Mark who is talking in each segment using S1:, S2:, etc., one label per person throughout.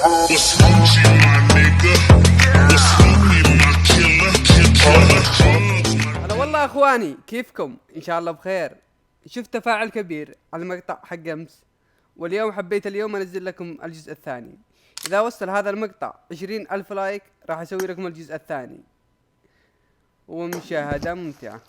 S1: What's Gucci, my nigga? What's Snoopy, my killer?
S2: هلا والله اخواني، كيفكم؟ ان شاء الله بخير. شفت تفاعل كبير على المقطع حق امس، واليوم حبيت انزل لكم الجزء الثاني. اذا وصل هذا المقطع 20,000 لايك راح اسوي لكم الجزء الثاني، ومشاهدة ممتعة.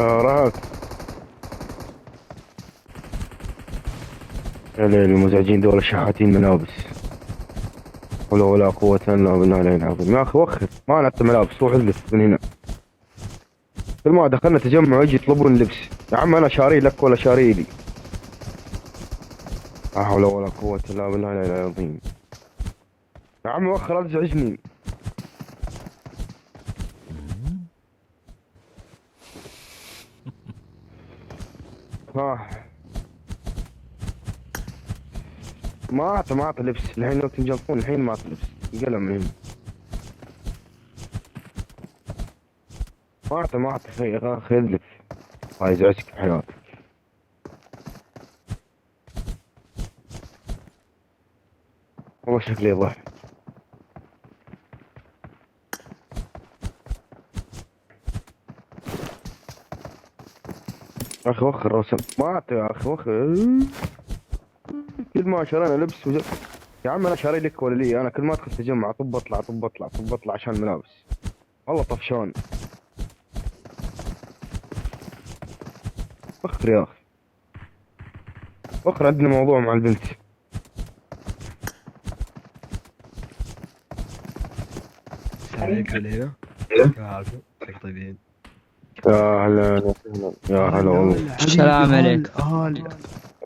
S3: راك يا ليل المزعجين دول شحاتين ملابس. ولا قوة إلا بالله العلي العظيم. يا أخي وخر، ما لعبت ملابس، روح اجلس من هنا. كل ما دخلنا تجمع يجي يطلبون لبس. يا عم أنا شاري لك ولا شاري لي؟ لا حول ولا قوة إلا بالله العلي العظيم. يا عم وخر، لا تزعجني. ما أعطي لبس الحين، لو تنجلطون الحين ما أعطي لبس. قلم من هنا. ما أعطي خذ لبس. هاي يزعجك في حياتك. والله شكلي ضح. يا اخي وخر روسم، ما اعطي يا اخي وخر. كل ما شرينا لبس يا عم انا شاري لك ولا لي؟ انا كل ما ادخل تجمع طب اطلع طب اطلع طب اطلع عشان ملابس. والله طفشان. وخر يا اخي وخر، عندنا موضوع مع البنت.
S4: السلام عليكم علينا. كيف حالكم؟ كيف طيبين؟
S3: يا هلا يا هلا يا هلا والله.
S5: السلام عليكم.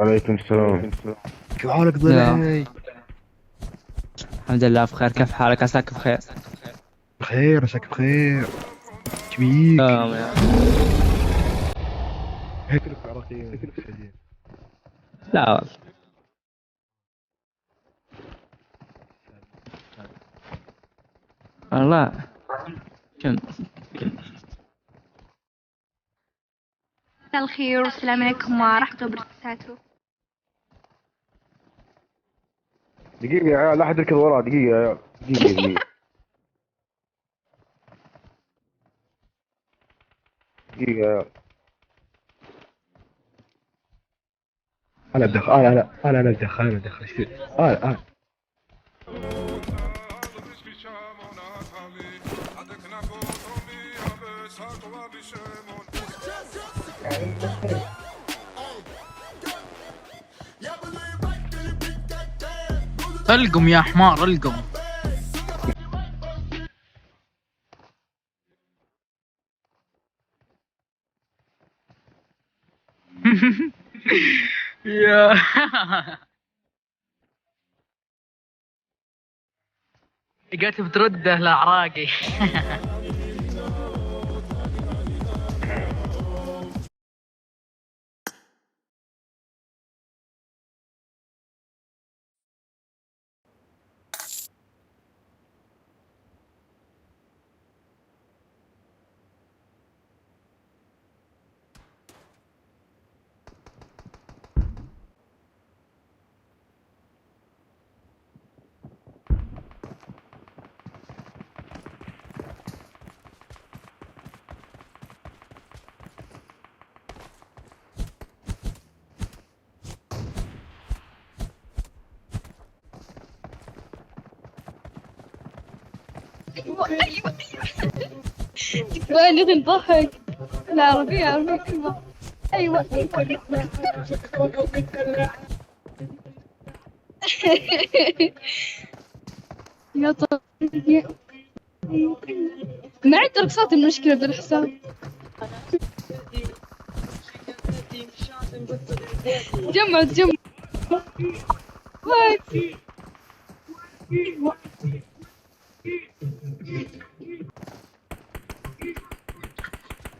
S3: عليكم السلام.
S4: كيف حالك ضلعي؟
S5: الحمد لله بخير، كيف حالك؟ عساك بخير.
S4: بخير، عساك بخير. شبيك؟
S5: تمام يا
S4: هيك لك عراقيين.
S5: لا والله. والله كم
S6: مساء الخير والسلام عليكم ورحمة الله وبركاته.
S3: دقيقة يا عيال، لا احد يركض وراه. دقيقة يا عيال، دقيقة. دقيقة يا عيال.
S4: انا بدخل، انا بدخل شو؟ انا
S7: القم يا حمار القم. يا قلت بترده لعراقي.
S6: ايوه بالغ الضحك. العربية عربية كلمة. ايوه يا طيب ما عندي رقصات المشكلة بالحساب. جمع وايد.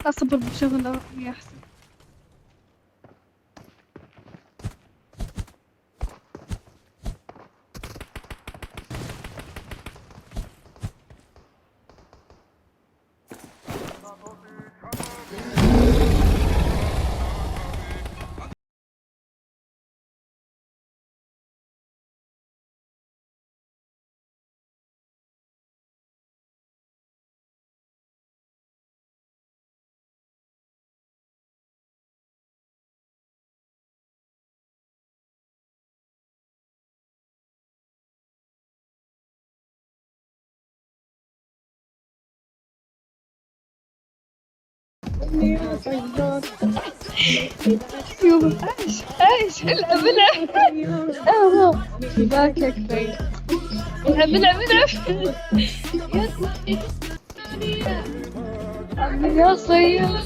S6: أصبر بشغل يا أحسن. يوم عايش العب باك يا كفاية. العب يا صياد.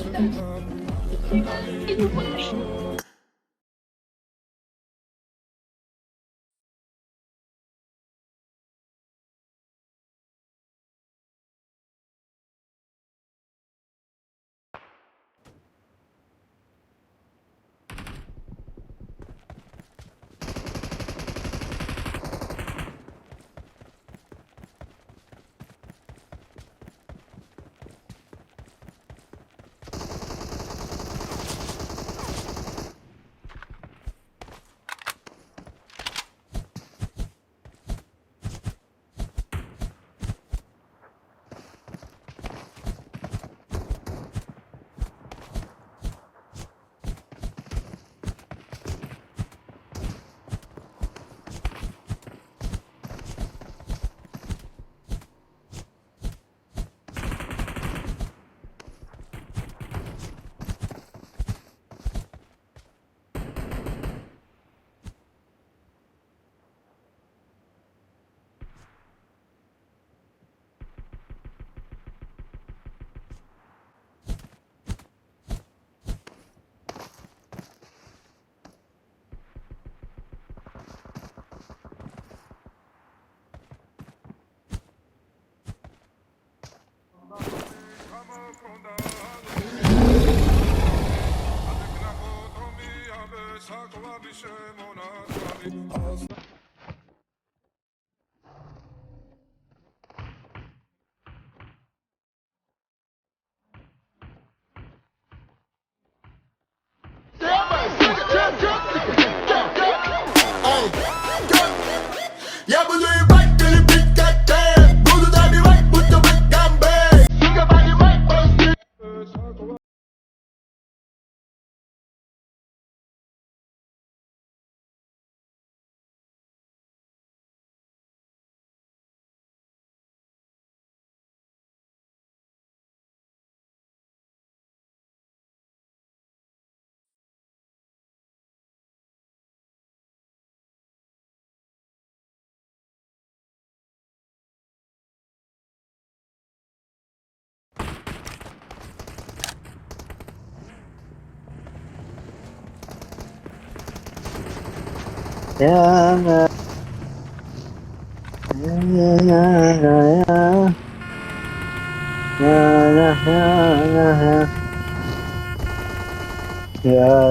S5: يا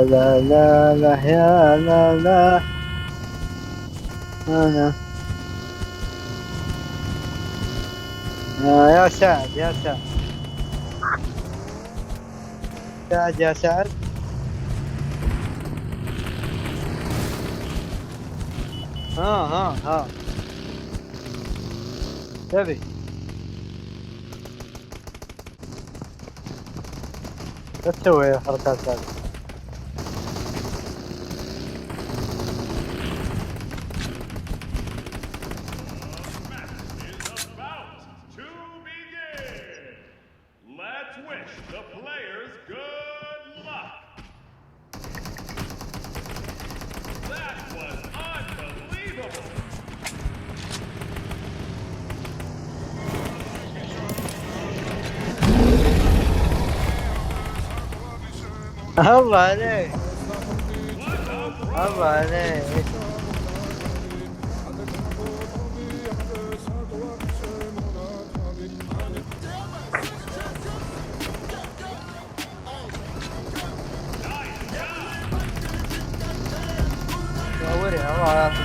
S5: لا لا لا يا لا لا يا سعد يا سعد سعد يا سعد ها تبي لا تسوي الحركات هذه.
S1: To
S8: الله عليك الله عليك. دوري الله يعطيك.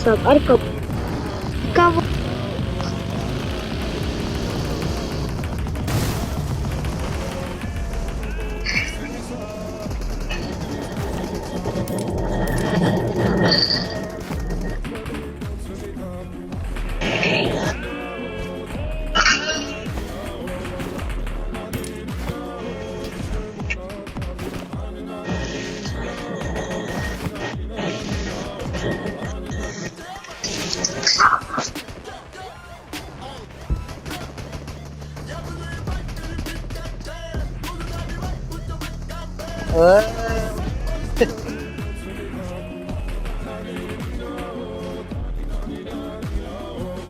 S6: طب اركب كفو.